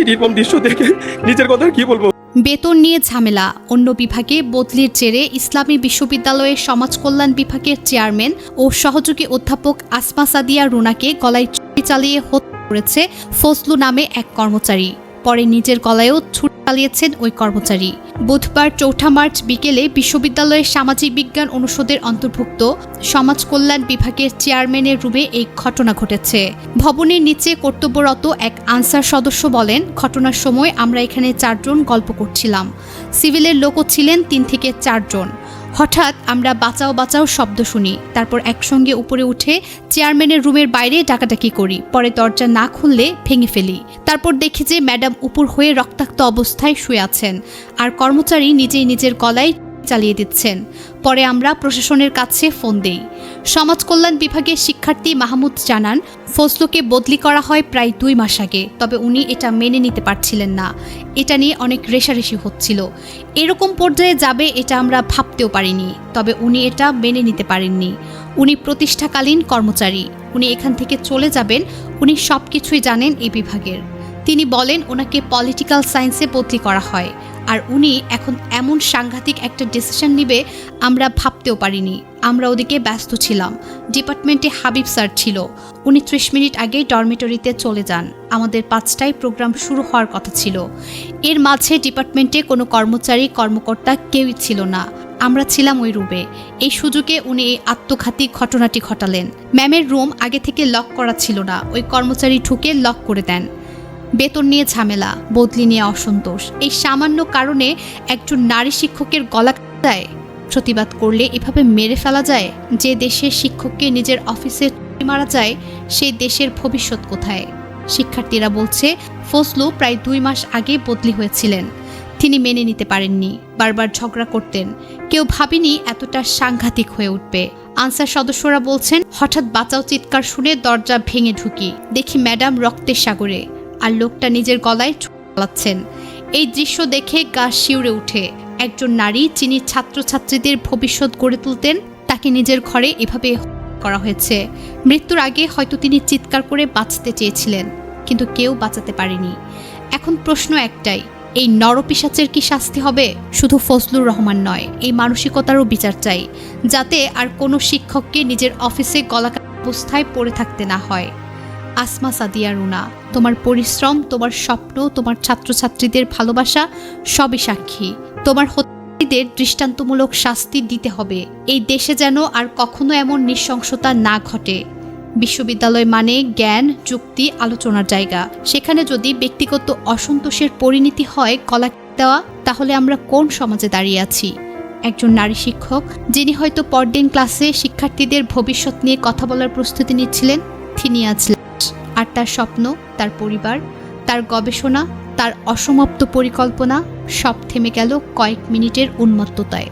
নির্মম দৃশ্য দেখে নিজের কথা কি বলবো। বেতন নিয়ে ঝামেলা, অন্য বিভাগে বদলির জেরে ইসলামী বিশ্ববিদ্যালয়ের সমাজ কল্যাণ বিভাগের চেয়ারম্যান ও সহযোগী অধ্যাপক আসমা সাদিয়া রুনাকে গলায় ছুরি চালিয়ে হত্যা করেছে ফজলু নামে এক কর্মচারী। পরে নিজের গলায়ও ছুরি চালিয়েছেন ওই কর্মচারী। বুধবার ৪ মার্চ বিকেলে বিশ্ববিদ্যালয়ের সামাজিক বিজ্ঞান অনুষদের অন্তর্ভুক্ত সমাজ কল্যাণ বিভাগের চেয়ারম্যানের রুমে এই ঘটনা ঘটেছে। ভবনের নিচে কর্তব্যরত এক আনসার সদস্য বলেন, ঘটনার সময় আমরা এখানে 4 জন গল্প করছিলাম। সিভিলের লোকও ছিলেন 3 থেকে 4 জন। হঠাৎ আমরা বাঁচাও বাঁচাও শব্দ শুনি। তারপর একসঙ্গে উপরে উঠে চেয়ারম্যানের রুমের বাইরে ডাকাডাকি করি। পরে দরজা না খুললে ভেঙে ফেলি। তারপর দেখি যে ম্যাডাম উপর হয়ে রক্তাক্ত অবস্থায় শুয়ে আছেন আর কর্মচারী নিজেই নিজের গলায় চালিয়ে দিচ্ছেন। পরে আমরা প্রশাসনের কাছে ফোন দেই। সমাজ কল্যাণ বিভাগের শিক্ষার্থী মাহমুদ জানান, ফজলুকে বদলি করা হয় প্রায় 2 মাস আগে, তবে উনি এটা মেনে নিতে পারছিলেন না। এটা নিয়ে অনেক রেষারেষি হচ্ছিল। এরকম পর্যায়ে যাবে এটা আমরা ভাবতেও পারিনি, তবে উনি এটা মেনে নিতে পারেননি। উনি প্রতিষ্ঠাকালীন কর্মচারী, উনি এখান থেকে চলে যাবেন, উনি সব কিছুই জানেন এই বিভাগের। তিনি বলেন ওনাকে পলিটিক্যাল সায়েন্সে বদলি করা হয় আর উনি এখন এমন সাংঘাতিক একটা ডিসিশন নেবে আমরা ভাবতেও পারিনি। আমরা ওদিকে ব্যস্ত ছিলাম। ডিপার্টমেন্টে হাবিব স্যার ছিল, উনি 30 মিনিট আগে ডরমিটরিতে চলে যান। আমাদের 5টায় প্রোগ্রাম শুরু হওয়ার কথা ছিল। এর মাঝে ডিপার্টমেন্টে কোনো কর্মচারী কর্মকর্তা কেউই ছিল না। আমরা ছিলাম ওই রুমে। এই সুযোগে উনি এই আত্মঘাতী ঘটনাটি ঘটালেন। ম্যামের রুম আগে থেকে লক করা ছিল না, ওই কর্মচারী ঢুকে লক করে দেন। বেতন নিয়ে ঝামেলা, বদলি নিয়ে অসন্তোষ, এই সামান্য কারণে একজন নারী শিক্ষকের গলা দেয়। প্রতিবাদ করলে এভাবে মেরে ফেলা যায়? যে দেশের শিক্ষককে নিজের অফিসে মারা যায়, সেই দেশের ভবিষ্যৎ কোথায়? শিক্ষার্থীরা বলছে ফজলু প্রায় 2 মাস আগে বদলি হয়েছিলেন। তিনি মেনে নিতে পারেননি, বারবার ঝগড়া করতেন। কেউ ভাবেনি এতটা সাংঘাতিক হয়ে উঠবে। আনসার সদস্যরা বলছেন, হঠাৎ বাঁচাও চিৎকার শুনে দরজা ভেঙে ঢুকি, দেখি ম্যাডাম রক্তের সাগরে আর লোকটা নিজের গলায় চালাচ্ছেন। এই দৃশ্য দেখে গা শিউরে উঠে। একজন নারী যিনি ছাত্রছাত্রীদের ভবিষ্যৎ গড়ে তুলতেন, তাকে নিজের ঘরে এভাবে করা হয়েছে। মৃত্যুর আগে হয়তো তিনি চিৎকার করে বাঁচতে চেয়েছিলেন, কিন্তু কেউ বাঁচাতে পারেনি। এখন প্রশ্ন একটাই, এই নরপিশাচের কি শাস্তি হবে? শুধু ফজলুর রহমান নয়, এই মানসিকতারও বিচার চাই, যাতে আর কোনো শিক্ষককে নিজের অফিসে গলাকাটা অবস্থায় পড়ে থাকতে না হয়। আসমা সাদিয়া রুনা, তোমার পরিশ্রম, তোমার স্বপ্ন, তোমার ছাত্রছাত্রীদের ভালোবাসা সবই সাক্ষী। তোমার হত্যাকারীদের দৃষ্টান্তমূলক শাস্তি দিতে হবে। এই দেশে যেন আর কখনো এমন নৃশংসতা না ঘটে। বিশ্ববিদ্যালয় মানে জ্ঞান, যুক্তি, আলোচনার জায়গা। সেখানে যদি ব্যক্তিগত অসন্তোষের পরিণতি হয় গলা দেওয়া, তাহলে আমরা কোন সমাজে দাঁড়িয়ে আছি? একজন নারী শিক্ষক, যিনি হয়তো পরদিন ক্লাসে শিক্ষার্থীদের ভবিষ্যৎ নিয়ে কথা বলার প্রস্তুতি নিচ্ছিলেন, তিনি আজ আর তার স্বপ্ন, তার পরিবার, তার গবেষণা, তার অসমাপ্ত পরিকল্পনা সব থেমে গেল কয়েক মিনিটের উন্মত্ততায়।